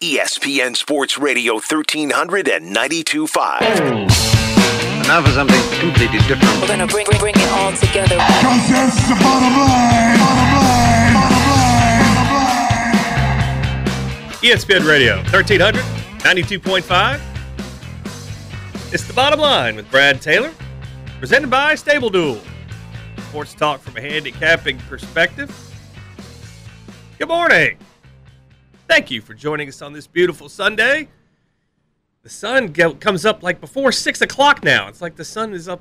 ESPN Sports Radio 1392.5. Now for something completely different. We're gonna bring it all together. Cause that's the bottom line. ESPN Radio 1392.5. It's the bottom line with Brad Taylor, presented by Stable Duel. Sports talk from a handicapping perspective. Good morning. Thank you for joining us on this beautiful Sunday. The sun comes up like before 6 o'clock now. It's like the sun is up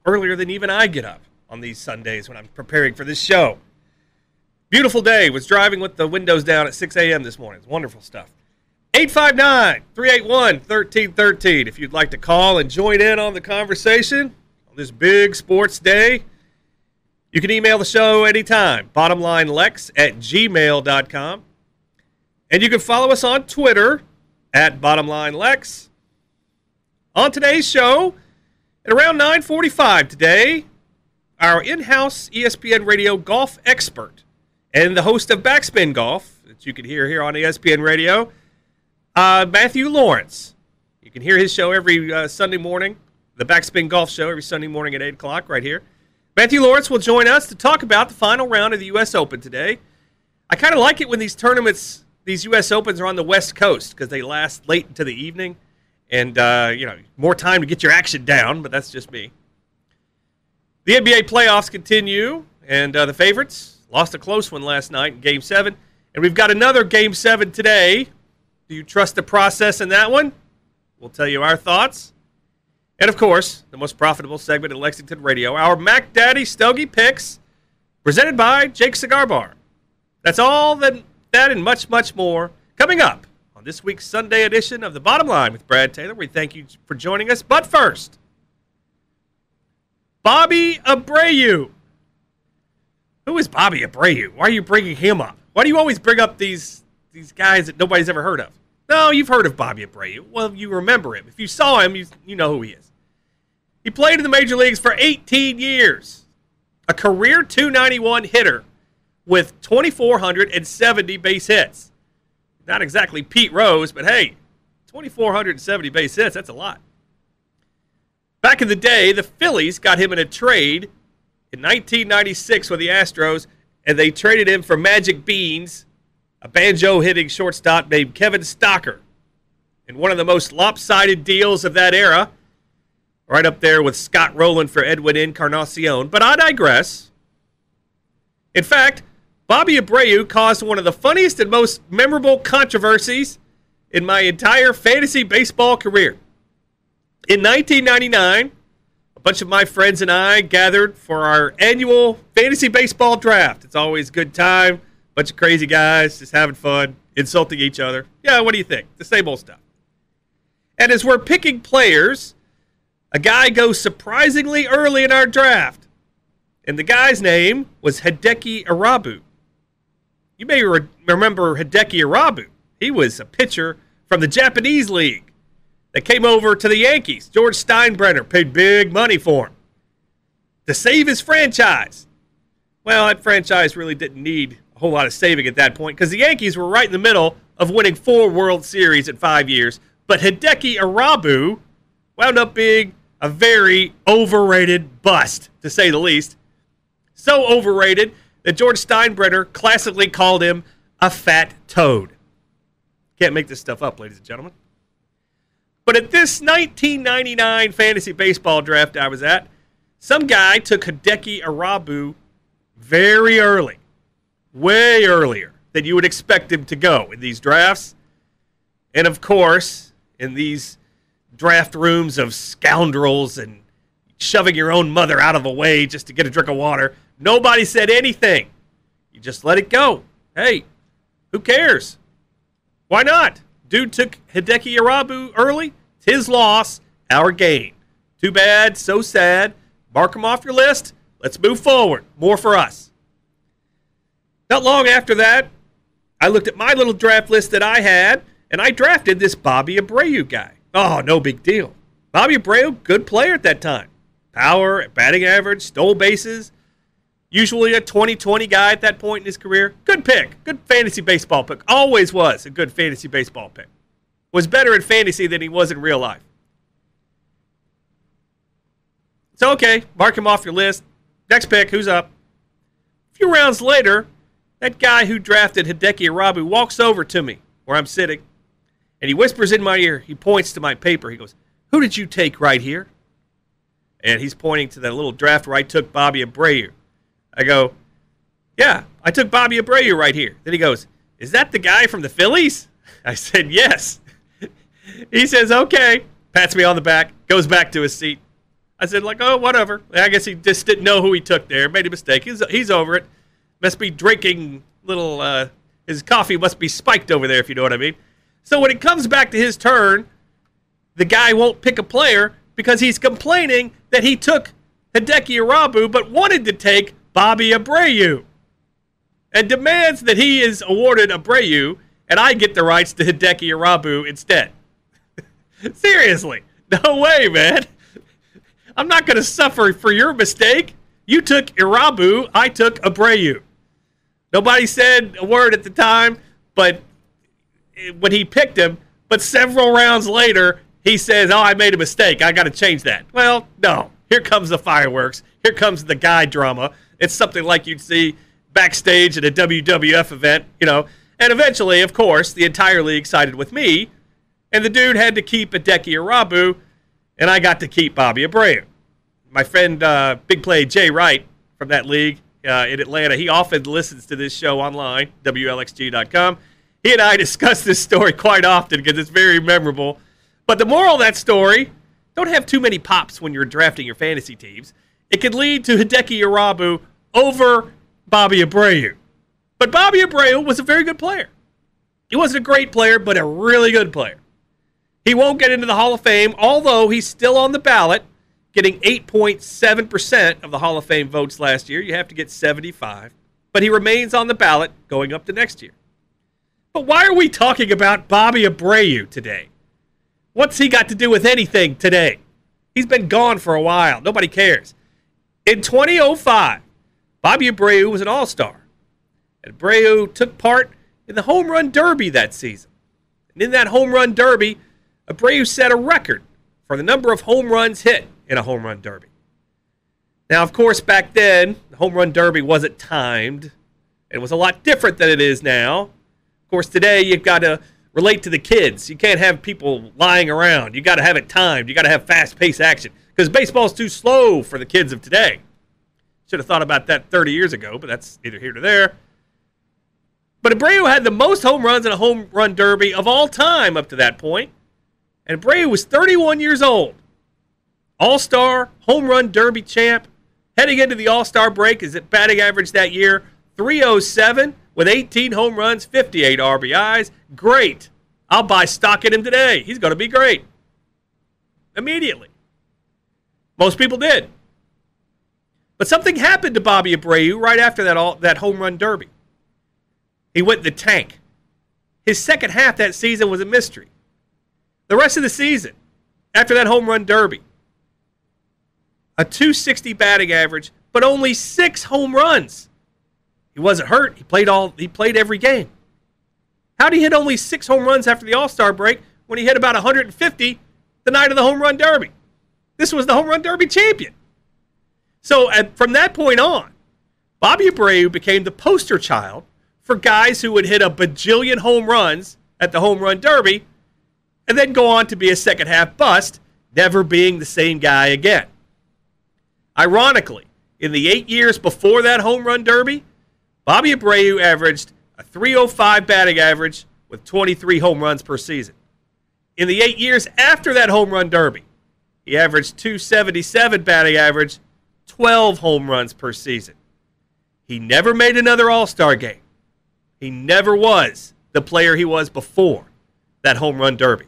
earlier than even I get up on these Sundays when I'm preparing for this show. Beautiful day. Was driving with the windows down at 6 a.m. this morning. It's wonderful stuff. 859-381-1313 if you'd like to call and join in on the conversation on this big sports day. You can email the show anytime, bottomlinelex@gmail.com. And you can follow us on Twitter at bottomlinelex. On today's show, at around 9:45 today, our in-house ESPN Radio golf expert and the host of Backspin Golf, that you can hear here on ESPN Radio, Matthew Laurance. You can hear his show every Sunday morning, the Backspin Golf show every Sunday morning at 8 o'clock right here. Matthew Laurance will join us to talk about the final round of the U.S. Open today. I kind of like it when these tournaments, these U.S. Opens are on the West Coast because they last late into the evening and, more time to get your action down, but that's just me. The NBA playoffs continue, and the favorites lost a close one last night in Game 7, and we've got another Game 7 today. Do you trust the process in that one? We'll tell you our thoughts. And, of course, the most profitable segment at Lexington Radio, our Mac Daddy Stogie Picks, presented by Jake Cigar Bar. That's all that and much, much more coming up on this week's Sunday edition of The Bottom Line with Brad Taylor. We thank you for joining us. But first, Bobby Abreu. Who is Bobby Abreu? Why are you bringing him up? Why do you always bring up these guys that nobody's ever heard of? No, you've heard of Bobby Abreu. Well, you remember him. If you saw him, you know who he is. He played in the major leagues for 18 years. A career .291 hitter with 2,470 base hits. Not exactly Pete Rose, but hey, 2,470 base hits, that's a lot. Back in the day, the Phillies got him in a trade in 1996 with the Astros, and they traded him for Magic Beans, a banjo-hitting shortstop named Kevin Stocker. In one of the most lopsided deals of that era, right up there with Scott Rowland for Edwin Encarnacion. But I digress. In fact, Bobby Abreu caused one of the funniest and most memorable controversies in my entire fantasy baseball career. In 1999, a bunch of my friends and I gathered for our annual fantasy baseball draft. It's always a good time. Bunch of crazy guys just having fun, insulting each other. Yeah, what do you think? The same old stuff. And as we're picking players, a guy goes surprisingly early in our draft. And the guy's name was Hideki Irabu. You may remember Hideki Irabu. He was a pitcher from the Japanese League that came over to the Yankees. George Steinbrenner paid big money for him to save his franchise. Well, that franchise really didn't need a whole lot of saving at that point because the Yankees were right in the middle of winning 4 World Series in 5 years. But Hideki Irabu wound up being a very overrated bust, to say the least. So overrated that George Steinbrenner classically called him a fat toad. Can't make this stuff up, ladies and gentlemen. But at this 1999 fantasy baseball draft I was at, some guy took Hideki Irabu very early, way earlier than you would expect him to go in these drafts. And of course, in these draft rooms of scoundrels and shoving your own mother out of the way just to get a drink of water, nobody said anything. You just let it go. Hey, who cares? Why not? Dude took Hideki Irabu early. It's his loss, our gain. Too bad, so sad. Mark him off your list. Let's move forward. More for us. Not long after that, I looked at my little draft list that I had, and I drafted this Bobby Abreu guy. Oh, no big deal. Bobby Abreu, good player at that time. Power, batting average, stole bases. Usually a 20-20 guy at that point in his career. Good pick. Good fantasy baseball pick. Always was a good fantasy baseball pick. Was better in fantasy than he was in real life. So, okay, mark him off your list. Next pick, who's up? A few rounds later, that guy who drafted Hideki Irabu walks over to me where I'm sitting, and he whispers in my ear. He points to my paper. He goes, "Who did you take right here?" And he's pointing to that little draft where I took Bobby Abreu. I go, "Yeah, I took Bobby Abreu right here." Then he goes, "Is that the guy from the Phillies?" I said, "Yes." He says, "Okay," pats me on the back, goes back to his seat. I said, "Oh, whatever." I guess he just didn't know who he took there. Made a mistake. He's over it. Must be drinking little, his coffee must be spiked over there, if you know what I mean. So when it comes back to his turn, the guy won't pick a player because he's complaining that he took Hideki Irabu but wanted to take Bobby Abreu and demands that he is awarded Abreu and I get the rights to Hideki Irabu instead. Seriously. No way, man. I'm not going to suffer for your mistake. You took Irabu, I took Abreu. Nobody said a word at the time, but when he picked him, but several rounds later, he says, "Oh, I made a mistake. I got to change that." Well, no. Here comes the fireworks. Here comes the guy drama. It's something like you'd see backstage at a WWF event, And eventually, of course, the entire league sided with me, and the dude had to keep Hideki Irabu, and I got to keep Bobby Abreu. My friend, Big Play Jay Wright from that league in Atlanta, he often listens to this show online, WLXG.com. He and I discuss this story quite often because it's very memorable. But the moral of that story, don't have too many pops when you're drafting your fantasy teams. It could lead to Hideki Irabu over Bobby Abreu. But Bobby Abreu was a very good player. He wasn't a great player, but a really good player. He won't get into the Hall of Fame, although he's still on the ballot, getting 8.7% of the Hall of Fame votes last year. You have to get 75. But he remains on the ballot going up to next year. But why are we talking about Bobby Abreu today? What's he got to do with anything today? He's been gone for a while. Nobody cares. In 2005, Bobby Abreu was an all-star. And Abreu took part in the Home Run Derby that season. And in that Home Run Derby, Abreu set a record for the number of home runs hit in a Home Run Derby. Now, of course, back then, the Home Run Derby wasn't timed. It was a lot different than it is now. Of course, today, you've got to relate to the kids. You can't have people lying around. You got to have it timed. You got to have fast-paced action because baseball's too slow for the kids of today. Should have thought about that 30 years ago, but that's neither here nor there. But Abreu had the most home runs in a Home Run Derby of all time up to that point. And Abreu was 31 years old. All-Star, Home Run Derby champ. Heading into the All-Star break, his batting average that year, .307 with 18 home runs, 58 RBIs. Great. I'll buy stock in him today. He's going to be great. Immediately. Most people did. But something happened to Bobby Abreu right after that Home Run Derby. He went in the tank. His second half that season was a mystery. The rest of the season, after that Home Run Derby, a .260 batting average, but only 6 home runs. He wasn't hurt. He played every game. How did he hit only 6 home runs after the All-Star break when he hit about 150 the night of the Home Run Derby? This was the Home Run Derby champion. So from that point on, Bobby Abreu became the poster child for guys who would hit a bajillion home runs at the Home Run Derby and then go on to be a second-half bust, never being the same guy again. Ironically, in the 8 years before that Home Run Derby, Bobby Abreu averaged a .305 batting average with 23 home runs per season. In the 8 years after that Home Run Derby, he averaged .277 batting average, 12 home runs per season. He never made another All-Star game. He never was the player he was before that Home Run Derby.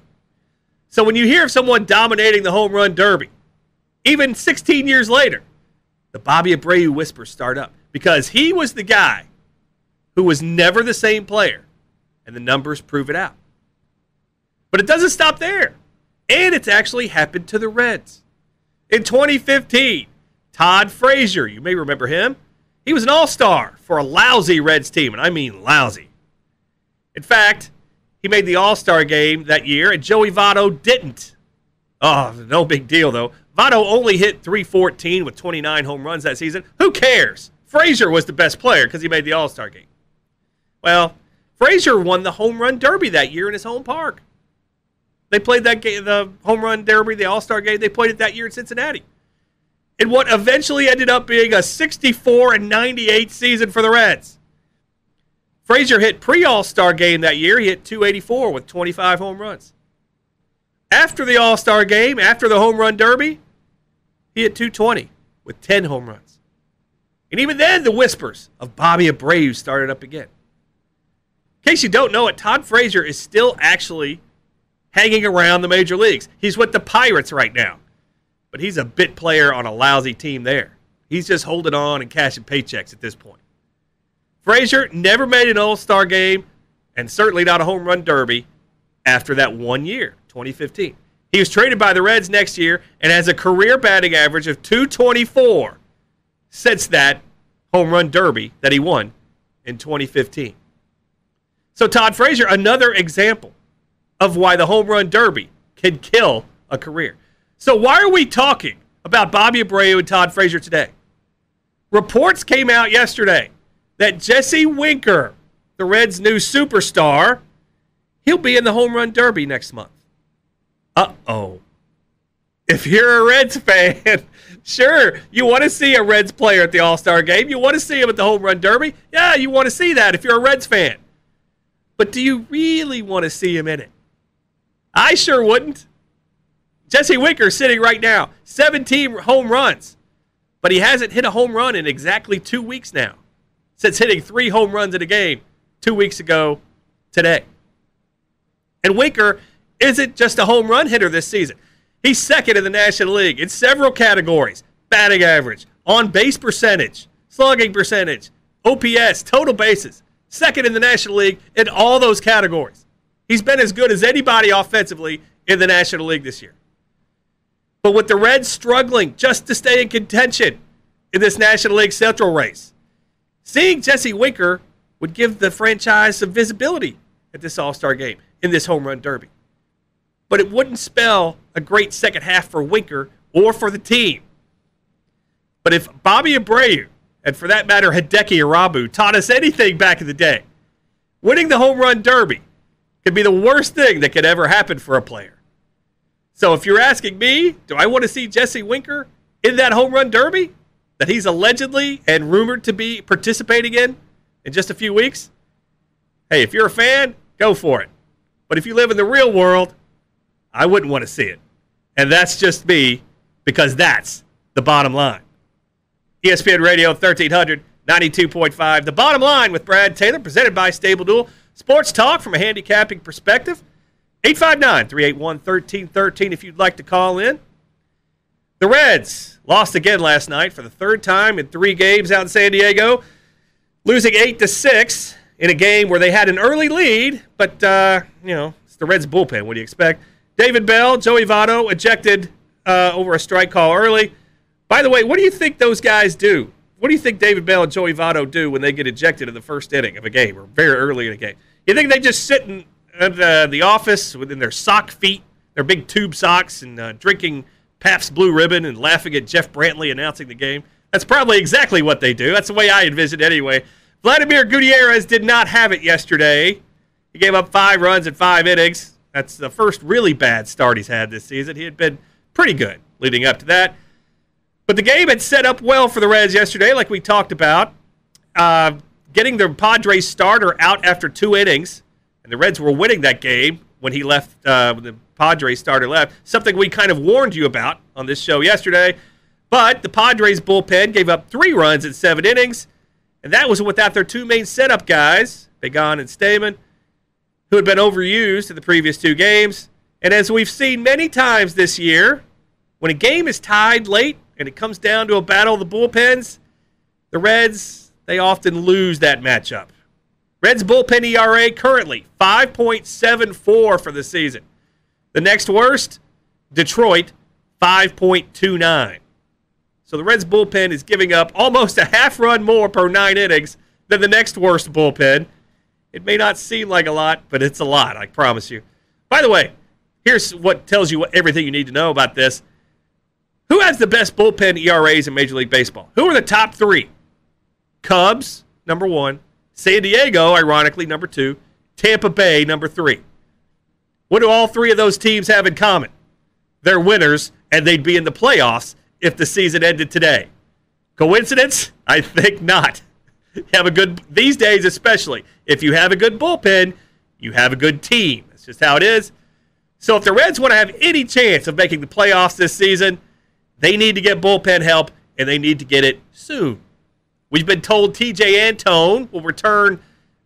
So when you hear of someone dominating the Home Run Derby, even 16 years later, the Bobby Abreu whispers start up because he was the guy who was never the same player, and the numbers prove it out. But it doesn't stop there, and it's actually happened to the Reds. In 2015, Todd Frazier, you may remember him, He was an all-star for a lousy Reds team, and I mean lousy. In fact, he made the all-star game that year, and Joey Votto didn't. Oh, no big deal, though. Votto only hit .314 with 29 home runs that season. Who cares? Frazier was the best player because he made the all-star game. Well, Frazier won the home run derby that year in his home park. They played that game, the home run derby, the all-star game. They played it that year in Cincinnati. In what eventually ended up being a 64-98 season for the Reds. Frazier hit pre-all-star game that year. He hit .284 with 25 home runs. After the all-star game, after the home run derby, he hit .220 with 10 home runs. And even then, the whispers of Bobby Abreu started up again. In case you don't know it, Todd Frazier is still actually hanging around the major leagues. He's with the Pirates right now. But he's a bit player on a lousy team there. He's just holding on and cashing paychecks at this point. Frazier never made an all-star game and certainly not a home run derby after that 1 year, 2015. He was traded by the Reds next year and has a career batting average of .224 since that home run derby that he won in 2015. So Todd Frazier, another example of why the home run derby can kill a career. So why are we talking about Bobby Abreu and Todd Frazier today? Reports came out yesterday that Jesse Winker, the Reds' new superstar, he'll be in the home run derby next month. Uh-oh. If you're a Reds fan, sure, you want to see a Reds player at the All-Star game. You want to see him at the home run derby. Yeah, you want to see that if you're a Reds fan. But do you really want to see him in it? I sure wouldn't. Jesse Winker sitting right now, 17 home runs. But he hasn't hit a home run in exactly 2 weeks now, since hitting 3 home runs in a game 2 weeks ago today. And Winker isn't just a home run hitter this season. He's second in the National League in several categories: batting average, on-base percentage, slugging percentage, OPS, total bases. Second in the National League in all those categories. He's been as good as anybody offensively in the National League this year. But with the Reds struggling just to stay in contention in this National League Central race, seeing Jesse Winker would give the franchise some visibility at this All-Star game, in this home run derby. But it wouldn't spell a great second half for Winker or for the team. But if Bobby Abreu, and for that matter Hideki Irabu, taught us anything back in the day, winning the home run derby could be the worst thing that could ever happen for a player. So if you're asking me, do I want to see Jesse Winker in that home run derby that he's allegedly and rumored to be participating in just a few weeks? Hey, if you're a fan, go for it. But if you live in the real world, I wouldn't want to see it. And that's just me, because that's the bottom line. ESPN Radio 1300, 92.5. The Bottom Line with Brad Taylor, presented by Stable Duel. Sports talk from a handicapping perspective. 859-381-1313 if you'd like to call in. The Reds lost again last night for the third time in 3 games out in San Diego, losing 8-6 in a game where they had an early lead, but, it's the Reds bullpen. What do you expect? David Bell, Joey Votto ejected over a strike call early. By the way, what do you think those guys do? What do you think David Bell and Joey Votto do when they get ejected in the first inning of a game or very early in a game? You think they just sit in the office within their sock feet, their big tube socks, and drinking Pabst Blue Ribbon and laughing at Jeff Brantley announcing the game? That's probably exactly what they do. That's the way I envision it anyway. Vladimir Gutierrez did not have it yesterday. He gave up 5 runs in 5 innings. That's the first really bad start he's had this season. He had been pretty good leading up to that. But the game had set up well for the Reds yesterday, like we talked about. Getting the Padres starter out after 2 innings. And the Reds were winning that game when he left, when the Padres starter left. Something we kind of warned you about on this show yesterday. But the Padres bullpen gave up 3 runs in 7 innings. And that was without their 2 main setup guys, Pagan and Stamen, who had been overused in the previous 2 games. And as we've seen many times this year, when a game is tied late and it comes down to a battle of the bullpens, the Reds, they often lose that matchup. Reds bullpen ERA currently 5.74 for the season. The next worst, Detroit, 5.29. So the Reds bullpen is giving up almost a half run more per 9 innings than the next worst bullpen. It may not seem like a lot, but it's a lot, I promise you. By the way, here's what tells you everything you need to know about this. Who has the best bullpen ERAs in Major League Baseball? Who are the top 3? Cubs, number 1. San Diego, ironically, number 2. Tampa Bay, number 3. What do all 3 of those teams have in common? They're winners, and they'd be in the playoffs if the season ended today. Coincidence? I think not. Have a good, these days especially, if you have a good bullpen, you have a good team. That's just how it is. So if the Reds want to have any chance of making the playoffs this season, they need to get bullpen help, and they need to get it soon. We've been told T.J. Antone will return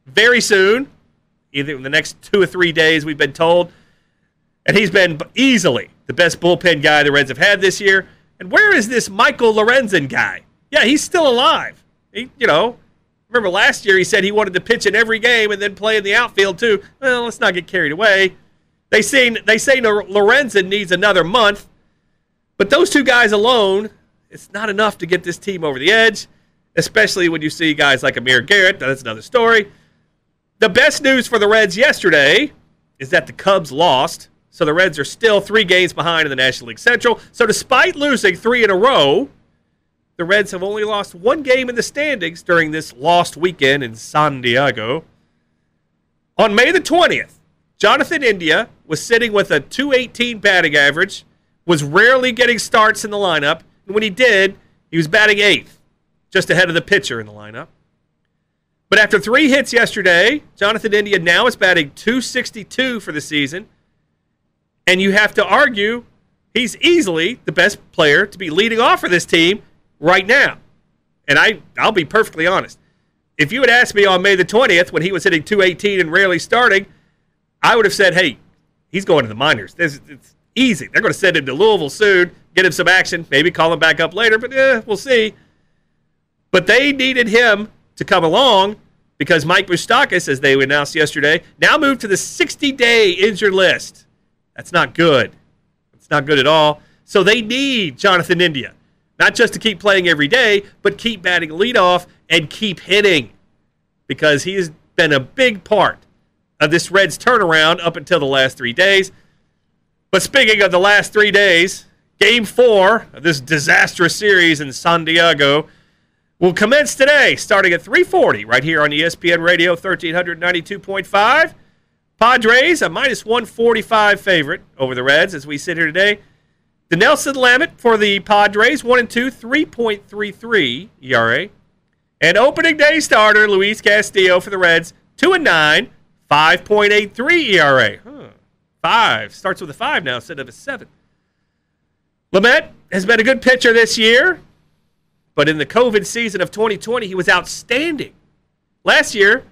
very soon, either in the next 2 or 3 days, we've been told. And he's been easily the best bullpen guy the Reds have had this year. And where is this Michael Lorenzen guy? Yeah, he's still alive. Remember last year he said he wanted to pitch in every game and then play in the outfield too. Well, let's not get carried away. They say Lorenzen needs another month. But those 2 guys alone, it's not enough to get this team over the edge, especially when you see guys like Amir Garrett. That's another story. The best news for the Reds yesterday is that the Cubs lost, so the Reds are still 3 games behind in the National League Central. So despite losing 3 in a row, the Reds have only lost 1 game in the standings during this lost weekend in San Diego. On May the 20th, Jonathan India was sitting with a .218 batting average, was rarely getting starts in the lineup, and when he did, he was batting 8th, just ahead of the pitcher in the lineup. But after 3 hits yesterday, Jonathan India now is batting .262 for the season, and you have to argue he's easily the best player to be leading off for this team right now. And I'll be perfectly honest. If you had asked me on May the 20th when he was hitting .218 and rarely starting, I would have said, hey, he's going to the minors. It's easy. They're going to send him to Louisville soon, get him some action, maybe call him back up later, but we'll see. But they needed him to come along because Mike Moustakas, as they announced yesterday, now moved to the 60-day injured list. That's not good. It's not good at all. So they need Jonathan India, not just to keep playing every day, but keep batting leadoff and keep hitting because he has been a big part of this Reds turnaround up until the last 3 days. But speaking of the last 3 days, Game 4 of this disastrous series in San Diego will commence today, starting at 3:40 right here on ESPN Radio 1392.5. Padres, a -145 favorite over the Reds as we sit here today. The Nelson Lamet for the Padres, 1-2, 3.33 ERA. And opening day starter, Luis Castillo for the Reds, 2-9, 5.83 ERA. 5. Starts with a 5 now instead of a 7. Lamet has been a good pitcher this year, but in the COVID season of 2020, he was outstanding. Last year,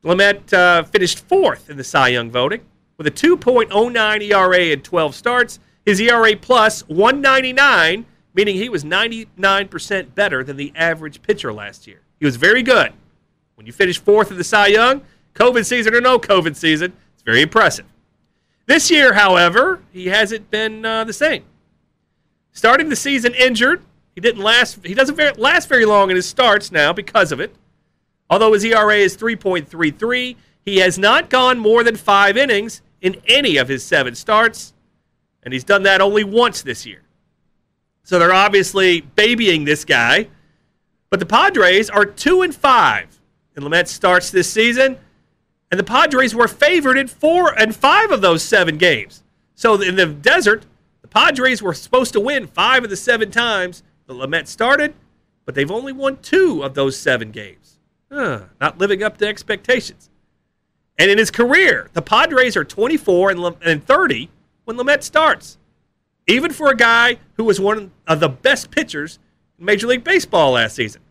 Lamet finished 4th in the Cy Young voting with a 2.09 ERA in 12 starts. His ERA plus 199, meaning he was 99% better than the average pitcher last year. He was very good. When you finish 4th in the Cy Young, COVID season or no COVID season, it's very impressive. This year, however, he hasn't been the same. Starting the season injured, he doesn't last very long in his starts now because of it. Although his ERA is 3.33, he has not gone more than 5 innings in any of his 7 starts, and he's done that only once this year. So they're obviously babying this guy. But the Padres are 2-5 in Lamet's starts this season, and the Padres were favored in 4 and 5 of those 7 games. So in the desert, the Padres were supposed to win 5 of the 7 times that Lamet started, but they've only won 2 of those 7 games. Not living up to expectations. And in his career, the Padres are 24 and 30 when Lamet starts. Even for a guy who was one of the best pitchers in Major League Baseball last season.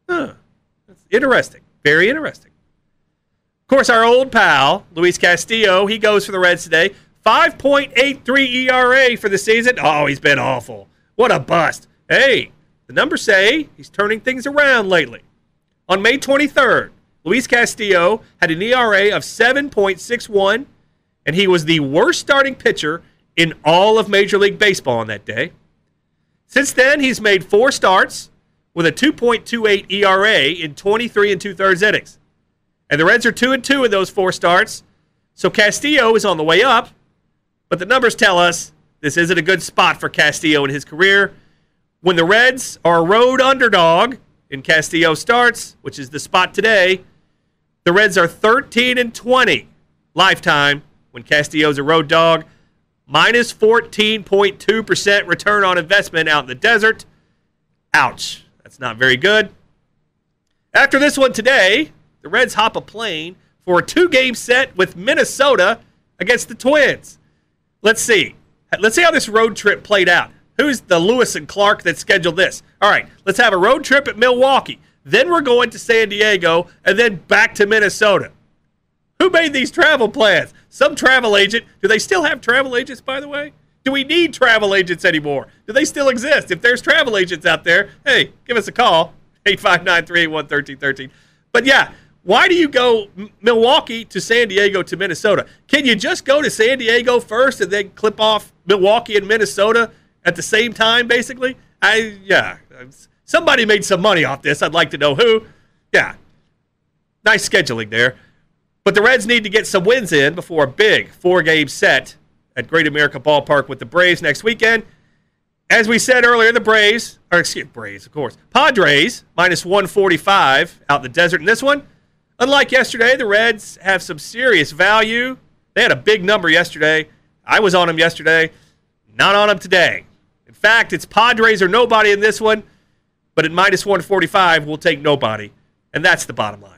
That's interesting. Very interesting. Of course, our old pal, Luis Castillo, he goes for the Reds today. 5.83 ERA for the season. Oh, he's been awful. What a bust. Hey, the numbers say he's turning things around lately. On May 23rd, Luis Castillo had an ERA of 7.61, and he was the worst starting pitcher in all of Major League Baseball on that day. Since then, he's made 4 starts with a 2.28 ERA in 23 2/3 innings. And the Reds are 2-2 in those 4 starts. So Castillo is on the way up, but the numbers tell us this isn't a good spot for Castillo in his career. When the Reds are a road underdog in Castillo starts, which is the spot today, the Reds are 13-20 lifetime when Castillo's a road dog, minus 14.2% return on investment out in the desert. Ouch. That's not very good. After this one today, the Reds hop a plane for a 2-game set with Minnesota against the Twins. Let's see. Let's see how this road trip played out. Who's the Lewis and Clark that scheduled this? All right, let's have a road trip at Milwaukee. Then we're going to San Diego, and then back to Minnesota. Who made these travel plans? Some travel agent. Do they still have travel agents, by the way? Do we need travel agents anymore? Do they still exist? If there's travel agents out there, hey, give us a call, 859-381-1313. But, yeah, why do you go Milwaukee to San Diego to Minnesota? Can you just go to San Diego first and then clip off Milwaukee and Minnesota at the same time, basically? Somebody made some money off this. I'd like to know who. Yeah, nice scheduling there. But the Reds need to get some wins in before a big 4-game set at Great America Ballpark with the Braves next weekend. As we said earlier, Braves, of course. Padres, minus 145 out in the desert in this one. Unlike yesterday, the Reds have some serious value. They had a big number yesterday. I was on them yesterday. Not on them today. In fact, it's Padres or nobody in this one, but at minus 145, we'll take nobody. And that's the bottom line.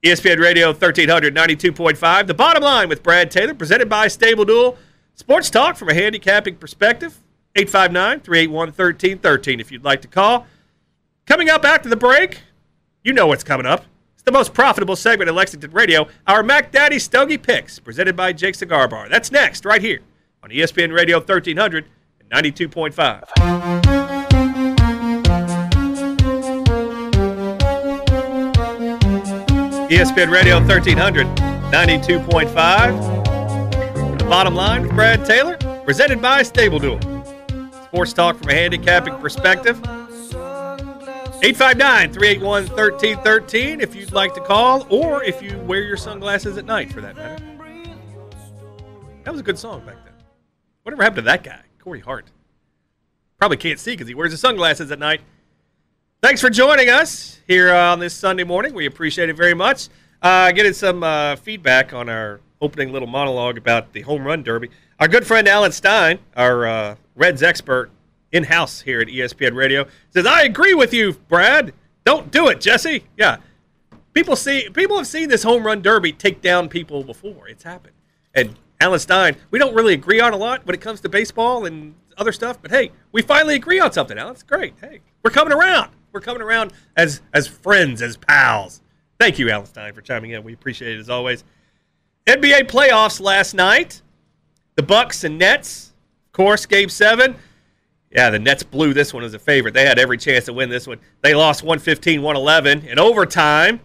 ESPN Radio 1300, 92.5. The Bottom Line with Brad Taylor, presented by Stable Duel. Sports talk from a handicapping perspective. 859-381-1313 if you'd like to call. Coming up after the break, you know what's coming up. It's the most profitable segment in Lexington Radio, our Mac Daddy Stogie Picks, presented by Jake's Cigar Bar. That's next, right here on ESPN Radio 1300 and 92.5. ESPN Radio 1300, 92.5. The Bottom Line with Brad Taylor, presented by Stable Duel. Sports talk from a handicapping perspective. 859-381-1313 if you'd like to call, or if you wear your sunglasses at night, for that matter. That was a good song back then. Whatever happened to that guy, Corey Hart? Probably can't see because he wears his sunglasses at night. Thanks for joining us here on this Sunday morning. We appreciate it very much. Getting some feedback on our opening little monologue about the home run derby. Our good friend Alan Stein, our Reds expert in-house here at ESPN Radio, says, I agree with you, Brad. Don't do it, Jesse. Yeah. People have seen this home run derby take down people before. It's happened. And Alan Stein, we don't really agree on a lot when it comes to baseball and other stuff, but hey, we finally agree on something, Alan. It's great. Hey, we're coming around. We're coming around as friends, as pals. Thank you, Alan Stein, for chiming in. We appreciate it as always. NBA playoffs last night. The Bucks and Nets, of course, Game 7. Yeah, the Nets blew this one as a favorite. They had every chance to win this one. They lost 115-111 in overtime.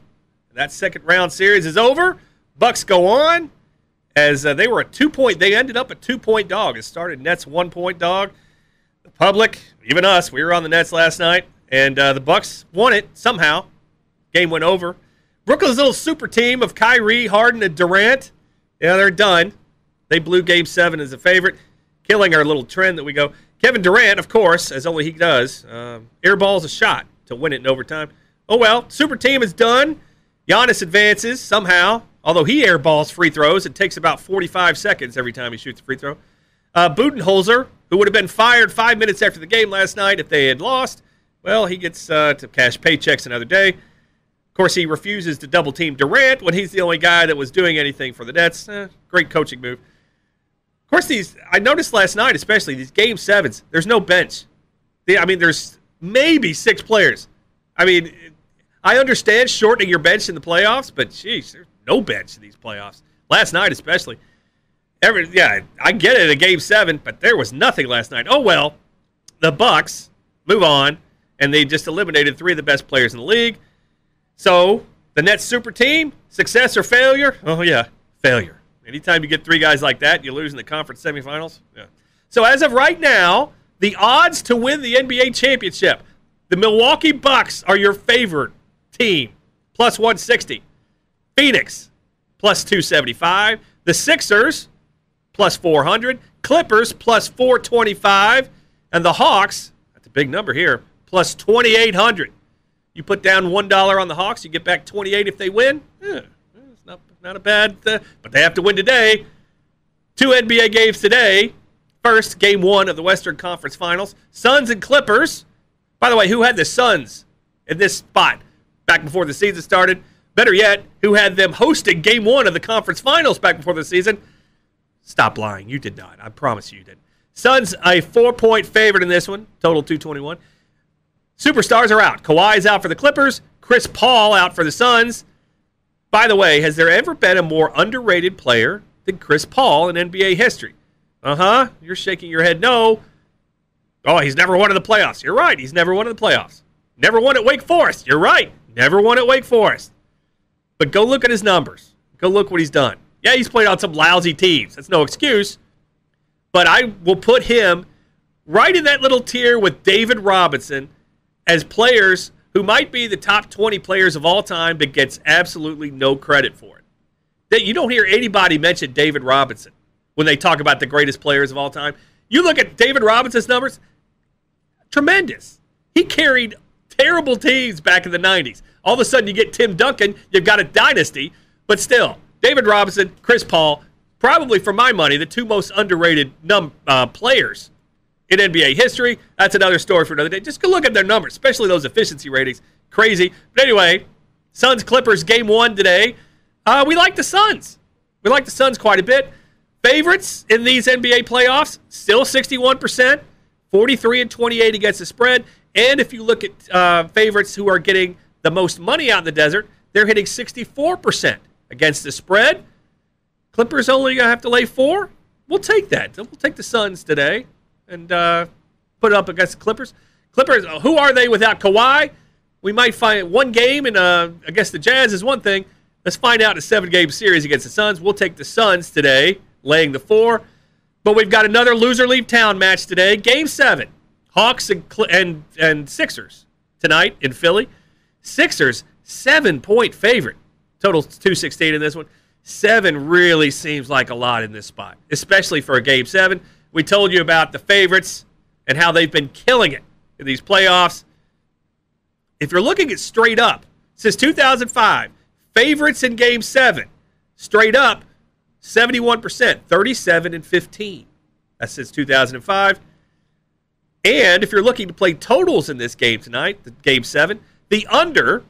That second round series is over. Bucks go on as they were a 2-point. They ended up a 2-point dog. It started Nets 1-point dog. The public, even us, we were on the Nets last night. And the Bucks won it somehow. Game went over. Brooklyn's little super team of Kyrie, Harden, and Durant, yeah, they're done. They blew Game 7 as a favorite, killing our little trend that we go. Kevin Durant, of course, as only he does, airballs a shot to win it in overtime. Oh, well, super team is done. Giannis advances somehow, although he airballs free throws. It takes about 45 seconds every time he shoots a free throw. Budenholzer, who would have been fired 5 minutes after the game last night if they had lost, well, he gets to cash paychecks another day. Of course, he refuses to double-team Durant when he's the only guy that was doing anything for the Nets. Great coaching move. Of course, I noticed last night, especially these Game 7s, there's no bench. There's maybe 6 players. I understand shortening your bench in the playoffs, but, geez, there's no bench in these playoffs. Last night especially. I get it in Game 7, but there was nothing last night. Oh, well, the Bucks move on. And they just eliminated 3 of the best players in the league. So, the Nets super team, success or failure? Oh, yeah, failure. Anytime you get 3 guys like that, you lose in the conference semifinals. Yeah. So, as of right now, The odds to win the NBA championship. The Milwaukee Bucks are your favorite team, plus 160. Phoenix, plus 275. The Sixers, plus 400. Clippers, plus 425. And the Hawks, that's a big number here, plus 2,800. You put down $1 on the Hawks, you get back 28 if they win. It's not a bad, but they have to win today. 2 NBA games today. First, game 1 of the Western Conference Finals. Suns and Clippers. By the way, who had the Suns in this spot back before the season started? Better yet, who had them hosting game 1 of the conference finals back before the season? Stop lying. You did not. I promise you didn't. Suns a 4-point favorite in this one. Total 221. Superstars are out. Kawhi's out for the Clippers. Chris Paul out for the Suns. By the way, has there ever been a more underrated player than Chris Paul in NBA history? You're shaking your head no. Oh, he's never won in the playoffs. You're right. He's never won in the playoffs. Never won at Wake Forest. You're right. Never won at Wake Forest. But go look at his numbers. Go look what he's done. Yeah, he's played on some lousy teams. That's no excuse. But I will put him right in that little tier with David Robinson as players who might be the top 20 players of all time but gets absolutely no credit for it. That you don't hear anybody mention David Robinson when they talk about the greatest players of all time. You look at David Robinson's numbers, tremendous. He carried terrible teams back in the 90s. All of a sudden you get Tim Duncan, you've got a dynasty, but still, David Robinson, Chris Paul, probably for my money, the 2 most underrated players in NBA history. That's another story for another day. Just go look at their numbers, especially those efficiency ratings. Crazy. But anyway, Suns-Clippers game 1 today. We like the Suns. We like the Suns quite a bit. Favorites in these NBA playoffs, still 61%, 43-28 against the spread. And if you look at favorites who are getting the most money out in the desert, they're hitting 64% against the spread. Clippers only going to have to lay 4. We'll take that. We'll take the Suns today and put it up against the Clippers. Clippers, who are they without Kawhi? We might find one game, and against the Jazz is one thing. Let's find out in a 7-game series against the Suns. We'll take the Suns today, laying the 4. But we've got another loser leave town match today. Game 7, Hawks and Sixers tonight in Philly. Sixers, 7-point favorite. Total 216 in this one. 7 really seems like a lot in this spot, especially for a Game 7. We told you about the favorites and how they've been killing it in these playoffs. If you're looking at straight up, since 2005, favorites in Game 7, straight up, 71%, 37-15. That's since 2005. And if you're looking to play totals in this game tonight, the Game 7, the under,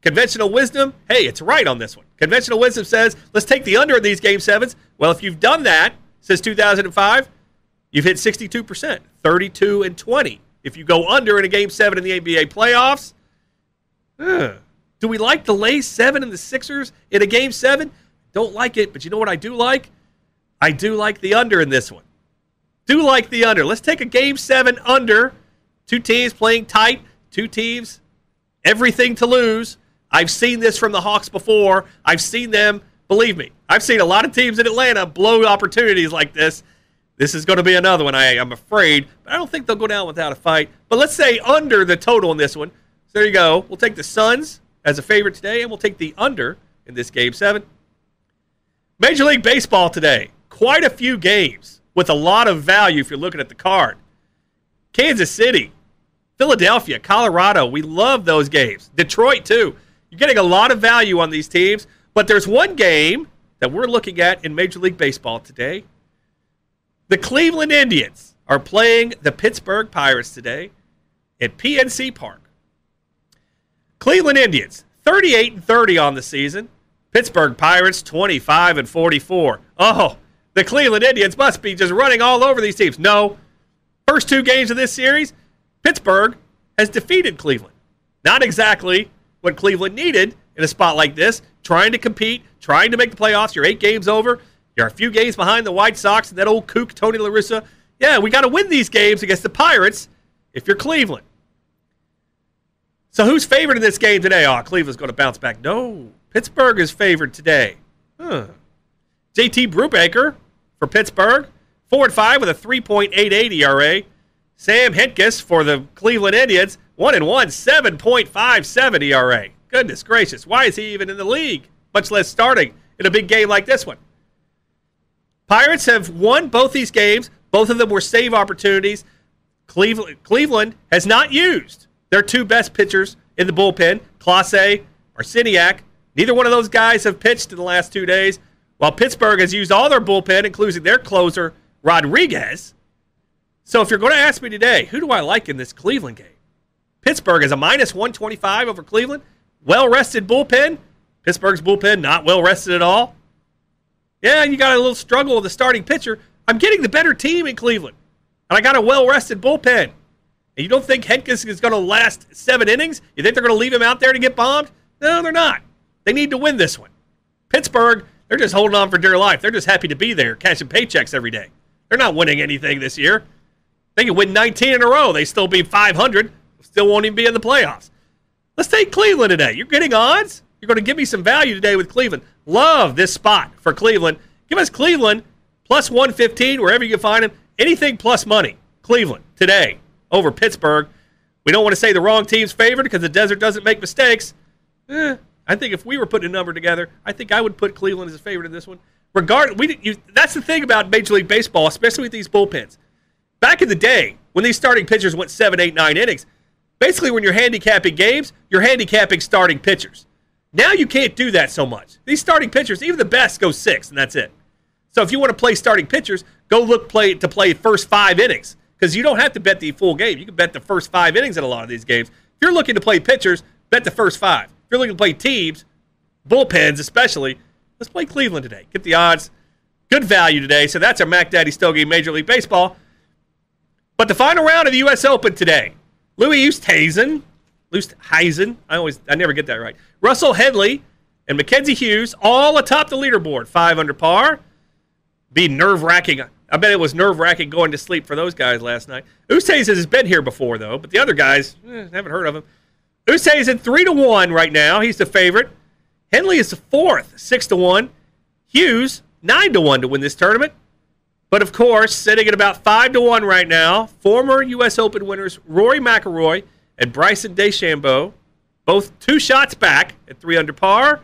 conventional wisdom, hey, it's right on this one. Conventional wisdom says, let's take the under in these Game 7s. Well, if you've done that since 2005, you've hit 62%, 32-20. If you go under in a Game 7 in the NBA playoffs, do we like the lay 7 in the Sixers in a Game 7? Don't like it, but you know what I do like? I do like the under in this one. Do like the under. Let's take a Game 7 under. 2 teams playing tight. 2 teams, everything to lose. I've seen this from the Hawks before. I've seen them, believe me, I've seen a lot of teams in Atlanta blow opportunities like this. This is going to be another one, I'm afraid. But I don't think they'll go down without a fight. But let's say under the total in this one. So there you go. We'll take the Suns as a favorite today, and we'll take the under in this Game 7. Major League Baseball today. Quite a few games with a lot of value if you're looking at the card. Kansas City, Philadelphia, Colorado. We love those games. Detroit, too. You're getting a lot of value on these teams. But there's one game that we're looking at in Major League Baseball today. The Cleveland Indians are playing the Pittsburgh Pirates today at PNC Park. Cleveland Indians, 38-30 on the season. Pittsburgh Pirates, 25-44. Oh, the Cleveland Indians must be just running all over these teams. No. First 2 games of this series, Pittsburgh has defeated Cleveland. Not exactly what Cleveland needed in a spot like this, trying to compete, trying to make the playoffs. You're 8 games over. You're a few games behind the White Sox and that old kook, Tony La Russa. Yeah, we got to win these games against the Pirates if you're Cleveland. So who's favored in this game today? Oh, Cleveland's going to bounce back. No, Pittsburgh is favored today. JT Brubaker for Pittsburgh, 4-5 with a 3.88 ERA. Sam Hentges for the Cleveland Indians, 1-1, 7.57 ERA. Goodness gracious, why is he even in the league, much less starting in a big game like this one? Pirates have won both these games. Both of them were save opportunities. Cleveland has not used their two best pitchers in the bullpen, Clase, Arciniak. Neither one of those guys have pitched in the last 2 days, while Pittsburgh has used all their bullpen, including their closer, Rodriguez. So if you're going to ask me today, who do I like in this Cleveland game? Pittsburgh is a minus 125 over Cleveland. Well-rested bullpen. Pittsburgh's bullpen not well-rested at all. Yeah, you got a little struggle with the starting pitcher. I'm getting the better team in Cleveland. And I got a well-rested bullpen. And you don't think Hentges is going to last 7 innings? You think they're going to leave him out there to get bombed? No, they're not. They need to win this one. Pittsburgh, they're just holding on for dear life. They're just happy to be there, cashing paychecks every day. They're not winning anything this year. They can win 19 in a row. They still be 500. Still won't even be in the playoffs. Let's take Cleveland today. You're getting odds? You're going to give me some value today with Cleveland. Love this spot for Cleveland. Give us Cleveland plus 115 wherever you can find them. Anything plus money. Cleveland today over Pittsburgh. We don't want to say the wrong team's favored because the desert doesn't make mistakes. I think if we were putting a number together, I think I would put Cleveland as a favorite in this one. That's the thing about Major League Baseball, especially with these bullpens. Back in the day, when these starting pitchers went 7, 8, 9 innings, basically when you're handicapping games, you're handicapping starting pitchers. Now you can't do that so much. These starting pitchers, even the best, go 6, and that's it. So if you want to play starting pitchers, go to play first 5 innings because you don't have to bet the full game. You can bet the first 5 innings in a lot of these games. If you're looking to play pitchers, bet the first 5. If you're looking to play teams, bullpens especially, let's play Cleveland today. Get the odds. Good value today. So that's our Mac Daddy Stogie Major League Baseball. But the final round of the U.S. Open today, Louis Oosthuizen, I never get that right. Russell Henley and Mackenzie Hughes all atop the leaderboard, 5 under par. Be nerve-wracking. I bet it was nerve-wracking going to sleep for those guys last night. Oosthuizen has been here before, though, but the other guys, haven't heard of him. Oosthuizen 3-1 right now. He's the favorite. Henley is the 4th, 6-1. Hughes, 9-1 to win this tournament. But, of course, sitting at about 5-1 right now, former U.S. Open winners Rory Mcilroy and Bryson DeChambeau, both 2 shots back at 3 under par.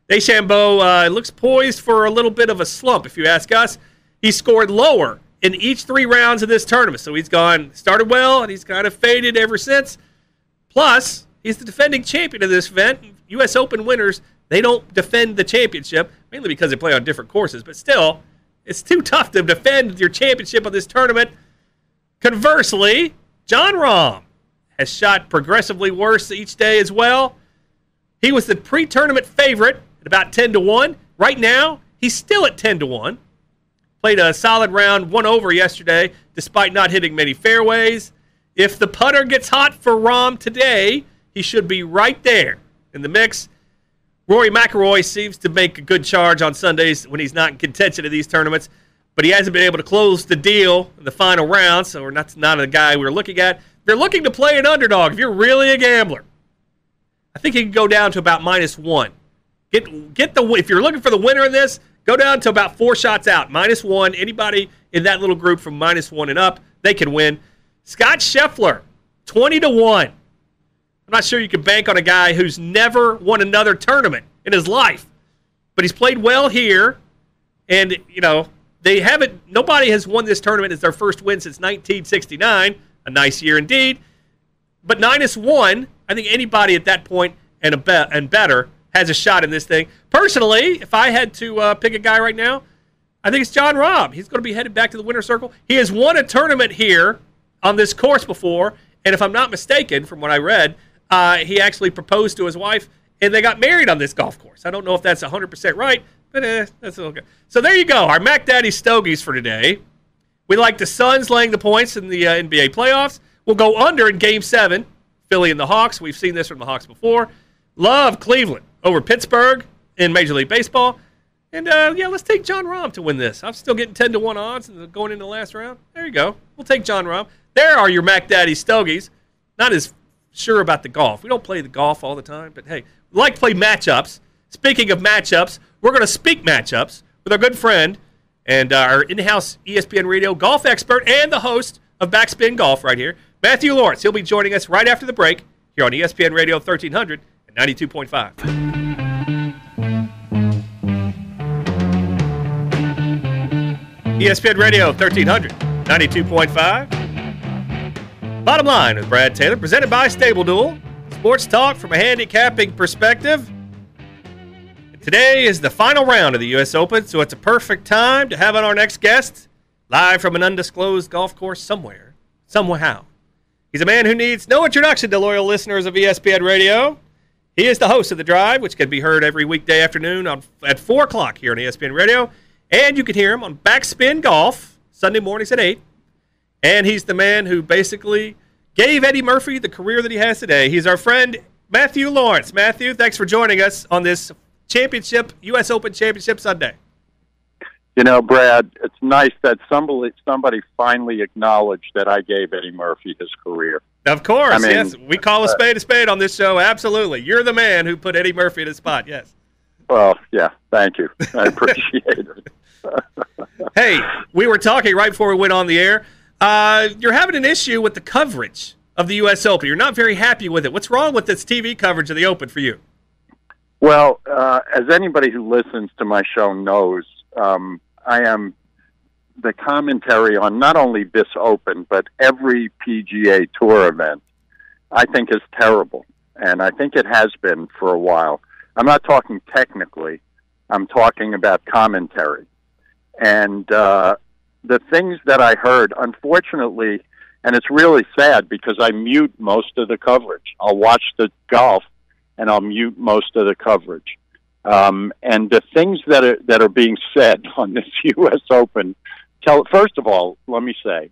DeChambeau looks poised for a little bit of a slump, if you ask us. He scored lower in each 3 rounds of this tournament. So he's started well, and he's kind of faded ever since. Plus, he's the defending champion of this event. U.S. Open winners, they don't defend the championship, mainly because they play on different courses. But still, it's too tough to defend your championship of this tournament. Conversely, Jon Rahm has shot progressively worse each day as well. He was the pre-tournament favorite at about 10-1. Right now, he's still at 10-1. Played a solid round, 1 over yesterday, despite not hitting many fairways. If the putter gets hot for Rahm today, he should be right there in the mix. Rory McIlroy seems to make a good charge on Sundays when he's not in contention of these tournaments, but he hasn't been able to close the deal in the final round, so that's not a guy we're looking at. If you're looking to play an underdog, if you're really a gambler, I think he can go down to about -1. If you're looking for the winner in this, go down to about 4 shots out, -1. Anybody in that little group from -1 and up, they can win. Scott Scheffler, 20-1. I'm not sure you can bank on a guy who's never won another tournament in his life, but he's played well here, and nobody has won this tournament as their first win since 1969. A nice year indeed. But -1, I think anybody at that point and better has a shot in this thing. Personally, if I had to pick a guy right now, I think it's Jon Rahm. He's going to be headed back to the winner's circle. He has won a tournament here on this course before, and if I'm not mistaken, from what I read, he actually proposed to his wife, and they got married on this golf course. I don't know if that's 100% right, but that's okay. So there you go, our Mac Daddy Stogies for today. We like the Suns laying the points in the NBA playoffs. We'll go under in Game 7, Philly and the Hawks. We've seen this from the Hawks before. Love Cleveland over Pittsburgh in Major League Baseball. And, let's take Jon Rahm to win this. I'm still getting 10-1 odds going into the last round. There you go. We'll take Jon Rahm. There are your Mac Daddy Stogies. Not as sure about the golf. We don't play the golf all the time, but, hey, we like to play matchups. Speaking of matchups, we're going to speak matchups with our good friend and our in-house ESPN Radio golf expert and the host of Backspin Golf right here, Matthew Laurance. He'll be joining us right after the break here on ESPN Radio 1300 and 92.5. ESPN Radio 1300, 92.5. Bottom Line with Brad Taylor, presented by Stable Duel. Sports talk from a handicapping perspective. Today is the final round of the U.S. Open, so it's a perfect time to have on our next guest, live from an undisclosed golf course somewhere, somehow. He's a man who needs no introduction to loyal listeners of ESPN Radio. He is the host of The Drive, which can be heard every weekday afternoon at 4 o'clock here on ESPN Radio. And you can hear him on Backspin Golf, Sunday mornings at 8. And he's the man who basically gave Eddie Murphy the career that he has today. He's our friend, Matthew Laurance. Matthew, thanks for joining us on this championship, U.S. Open Championship Sunday. You know, Brad, it's nice that somebody finally acknowledged that I gave Eddie Murphy his career. Of course, yes. We call a spade on this show, absolutely. You're the man who put Eddie Murphy in his spot, yes. Well, yeah, thank you. I appreciate it. Hey, we were talking right before we went on the air. You're having an issue with the coverage of the U.S. Open. You're not very happy with it. What's wrong with this TV coverage of the Open for you? Well, as anybody who listens to my show knows, I am the commentary on not only this Open, but every PGA Tour event, I think is terrible. And I think it has been for a while. I'm not talking technically. I'm talking about commentary. And the things that I heard, unfortunately, and it's really sad because I mute most of the coverage. I'll watch the golf, and I'll mute most of the coverage. And the things that are being said on this U.S. Open, first of all, let me say,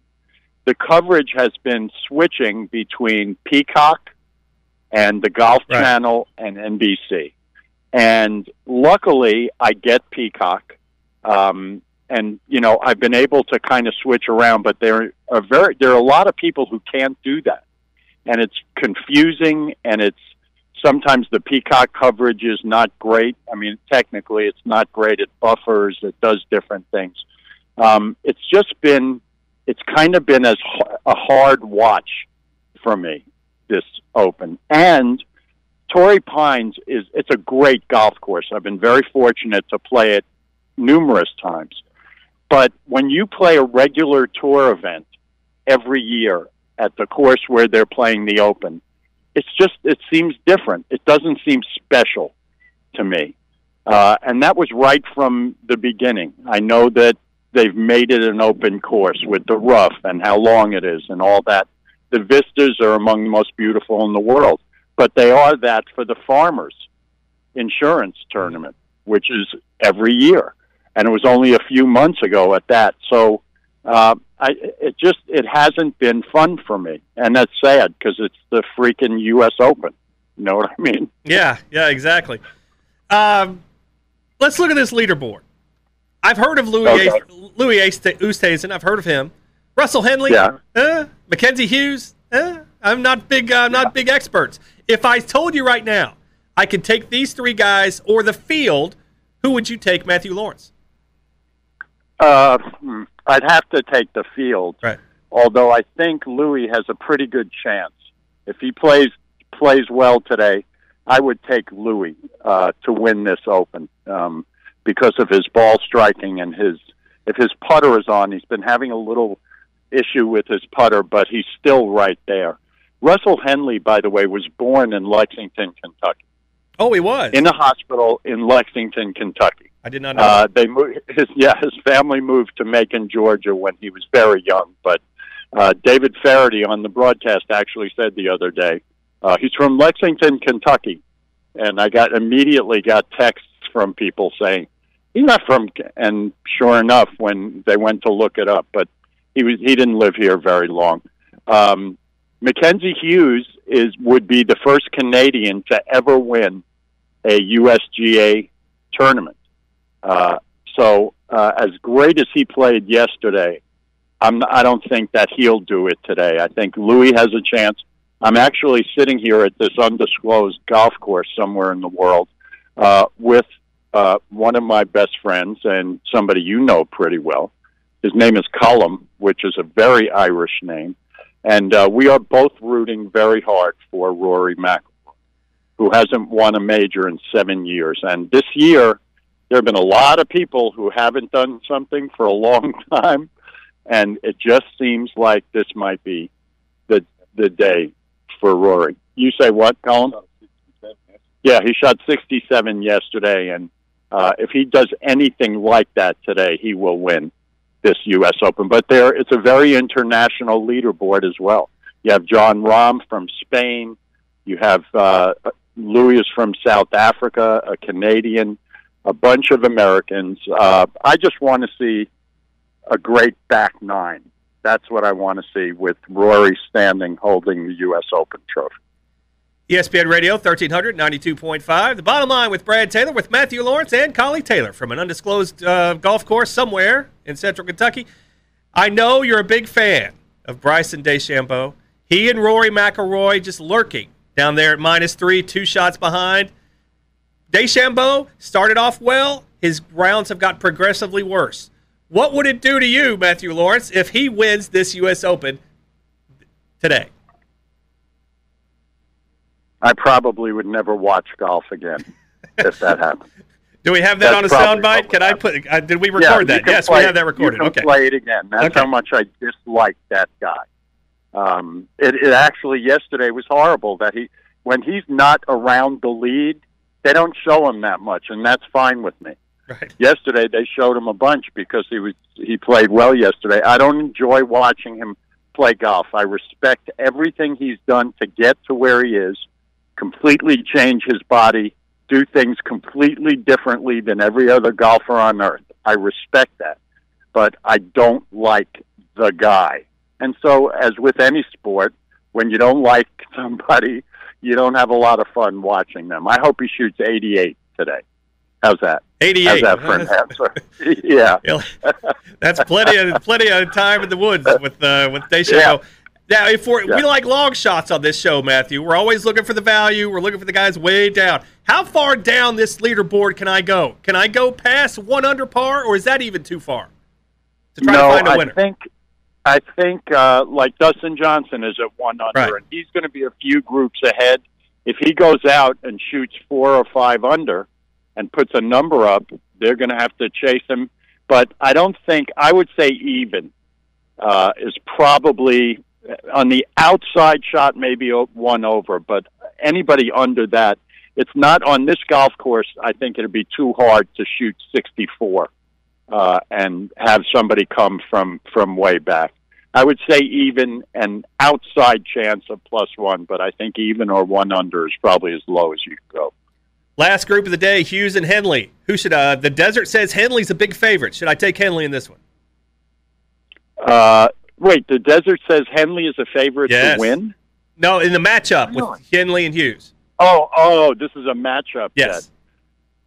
the coverage has been switching between Peacock and the Golf Channel and NBC. And luckily, I get Peacock, and you know I've been able to kind of switch around. But there are a lot of people who can't do that, and it's confusing. And it's sometimes the Peacock coverage is not great. I mean, technically, it's not great. It buffers. It does different things. It's kind of been a hard watch for me this Open. And Torrey Pines it's a great golf course. I've been very fortunate to play it numerous times. But when you play a regular tour event every year at the course where they're playing the Open, it seems different. It doesn't seem special to me. And that was right from the beginning. I know that they've made it an open course with the rough and how long it is and all that. The vistas are among the most beautiful in the world. But they are that for the Farmers Insurance Tournament, which is every year. And it was only a few months ago at that. So it hasn't been fun for me. And that's sad because it's the freaking U.S. Open. You know what I mean? Yeah, exactly. Let's look at this leaderboard. I've heard of Louis Oosthuizen. I've heard of him. Russell Henley. Yeah. Mackenzie Hughes. I'm not big experts. If I told you right now I could take these three guys or the field, who would you take, Matthew Laurance? I'd have to take the field. Right. Although I think Louis has a pretty good chance. If he plays well today, I would take Louis to win this Open because of his ball striking and if his putter is on. He's been having a little issue with his putter, but he's still right there. Russell Henley, by the way, was born in Lexington, Kentucky. Oh, he was? In a hospital in Lexington, Kentucky. I did not know that. His family moved to Macon, Georgia when he was very young. But David Faraday on the broadcast actually said the other day, he's from Lexington, Kentucky. And I immediately got texts from people saying, he's not from, and sure enough, when they went to look it up, but he didn't live here very long. Mackenzie Hughes would be the first Canadian to ever win a USGA tournament. So as great as he played yesterday, I don't think that he'll do it today. I think Louis has a chance. I'm actually sitting here at this undisclosed golf course somewhere in the world with one of my best friends and somebody you know pretty well, His name is Cullum, which is a very Irish name. And we are both rooting very hard for Rory McIlroy, who hasn't won a major in 7 years. And this year, there have been a lot of people who haven't done something for a long time, and it just seems like this might be the day for Rory. You say what, Colin? Yeah, he shot 67 yesterday, and if he does anything like that today, he will win this U.S. Open. But it's a very international leaderboard as well. You have Jon Rahm from Spain. You have Louis from South Africa, a Canadian, a bunch of Americans. I just want to see a great back nine. That's what I want to see, with Rory standing holding the U.S. Open trophy. ESPN Radio, 1300, 92.5. The Bottom Line with Brad Taylor, with Matthew Laurance and Collie Taylor from an undisclosed golf course somewhere in central Kentucky. I know you're a big fan of Bryson DeChambeau. He and Rory McIlroy just lurking down there at -3, 2 shots behind. DeChambeau started off well. His rounds have got progressively worse. What would it do to you, Matthew Laurance, if he wins this U.S. Open today? I probably would never watch golf again if that happened. Do we have that on a soundbite? Can I put? Did we record that? Yes, we have that recorded. You can play it again. That's how much I dislike that guy. It actually yesterday was horrible that when he's not around the lead, they don't show him that much, and that's fine with me. Right. Yesterday they showed him a bunch because he played well yesterday. I don't enjoy watching him play golf. I respect everything he's done to get to where he is, completely change his body, do things completely differently than every other golfer on earth. I respect that. But I don't like the guy. And so, as with any sport, when you don't like somebody, you don't have a lot of fun watching them. I hope he shoots 88 today. How's that? 88. How's that for an answer? Yeah. That's plenty of time in the woods with DeChambeau. Yeah. Now, we like long shots on this show, Matthew. We're always looking for the value. We're looking for the guys way down. How far down this leaderboard can I go? Can I go past 1 under par, or is that even too far to try to find a winner? I think like Dustin Johnson is at 1 under, right, and he's going to be a few groups ahead. If he goes out and shoots 4 or 5 under and puts a number up, they're going to have to chase him. But I would say even is probably on the outside shot, maybe 1 over, but anybody under that, it's not on this golf course. I think it'd be too hard to shoot 64 and have somebody come from way back. I would say even, an outside chance of +1, but I think even or 1 under is probably as low as you can go. Last group of the day, Hughes and Henley. Who should? The Desert says Henley's a big favorite. Should I take Henley in this one? Wait, the Desert says Henley is a favorite to win? No, in the matchup with Henley and Hughes. Oh, this is a matchup. Yes. Then.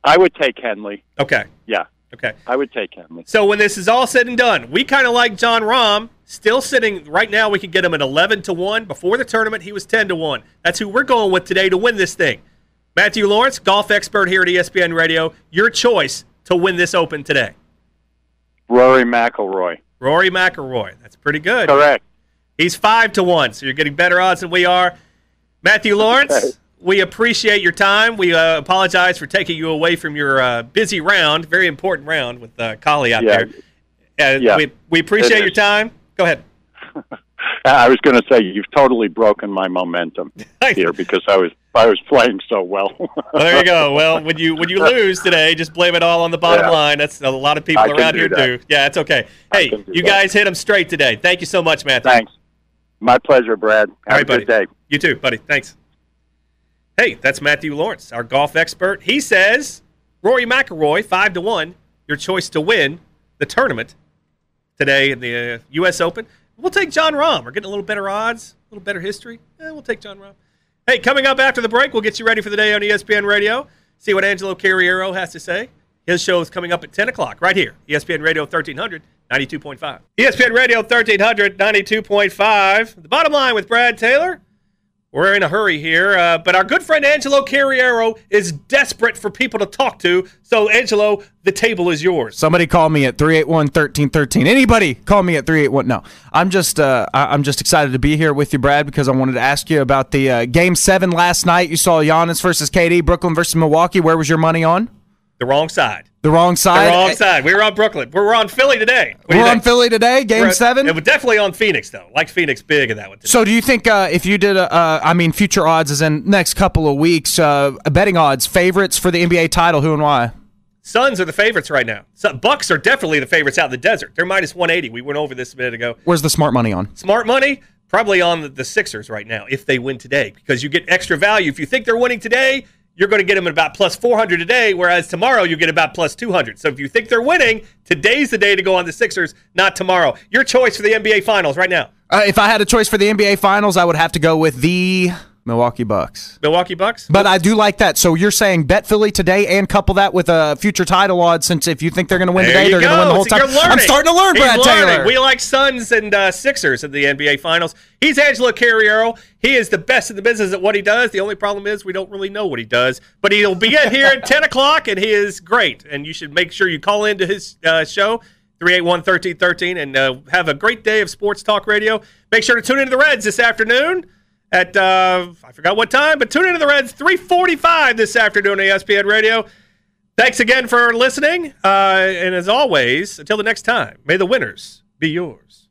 I would take Henley. Okay. Yeah. Okay. I would take Henley. So when this is all said and done, we kind of like Jon Rahm, still sitting right now. We could get him at 11-1. Before the tournament, he was 10-1. That's who we're going with today to win this thing. Matthew Laurance, golf expert here at ESPN Radio. Your choice to win this Open today. Rory McIlroy. Rory McIlroy. That's pretty good. Correct. He's 5-1, so you're getting better odds than we are. Matthew Laurance, okay, we appreciate your time. We apologize for taking you away from your busy round, very important round with Collie out there. We appreciate your time. Go ahead. I was going to say you've totally broken my momentum here because I was playing so well. Well, there you go. Well, when you lose today, just blame it all on the bottom line. That's a lot of people around here do. Yeah, it's okay. Hey, you guys hit them straight today. Thank you so much, Matthew. Thanks. My pleasure, Brad. Have a good day. You too, buddy. Thanks. Hey, that's Matthew Laurance, our golf expert. He says Rory McIlroy, 5-1, your choice to win the tournament today in the U.S. Open. We'll take Jon Rahm. We're getting a little better odds, a little better history. We'll take Jon Rahm. Hey, coming up after the break, we'll get you ready for the day on ESPN Radio. See what Angelo Carriero has to say. His show is coming up at 10 o'clock right here. ESPN Radio 1300, 92.5. ESPN Radio 1300, 92.5. The Bottom Line with Brad Taylor. We're in a hurry here, but our good friend Angelo Carriero is desperate for people to talk to. So, Angelo, the table is yours. Somebody call me at 381-1313. Anybody call me at 381. No, I'm just excited to be here with you, Brad, because I wanted to ask you about the Game 7 last night. You saw Giannis versus KD, Brooklyn versus Milwaukee. Where was your money on? The wrong side. The wrong side? The wrong side. We were on Brooklyn. We're on Philly today. We're on Philly today, Game 7? It was definitely on Phoenix, though. Like Phoenix big in that one today. So do you think if you did, future odds as in next couple of weeks, betting odds, favorites for the NBA title, who and why? Suns are the favorites right now. Bucks are definitely the favorites out in the desert. They're minus 180. We went over this a minute ago. Where's the smart money on? Smart money? Probably on the Sixers right now if they win today because you get extra value. If you think they're winning today, you're going to get them at about plus 400 today, whereas tomorrow you get about plus 200. So if you think they're winning, today's the day to go on the Sixers, not tomorrow. Your choice for the NBA Finals right now. If I had a choice for the NBA Finals, I would have to go with the Milwaukee Bucks. Milwaukee Bucks? But I do like that. So you're saying bet Philly today and couple that with a future title odds, since if you think they're going to win today, they're going to win the whole time. I'm starting to learn, Brad Taylor. We like Suns and Sixers in the NBA Finals. He's Angelo Carriero. He is the best in the business at what he does. The only problem is we don't really know what he does. But he'll be in here at 10 o'clock, and he is great. And you should make sure you call into his show, 381-1313, and have a great day of sports talk radio. Make sure to tune into the Reds this afternoon. At, I forgot what time, but tune into the Reds, 3:45 this afternoon on ESPN Radio. Thanks again for listening. And as always, until the next time, may the winners be yours.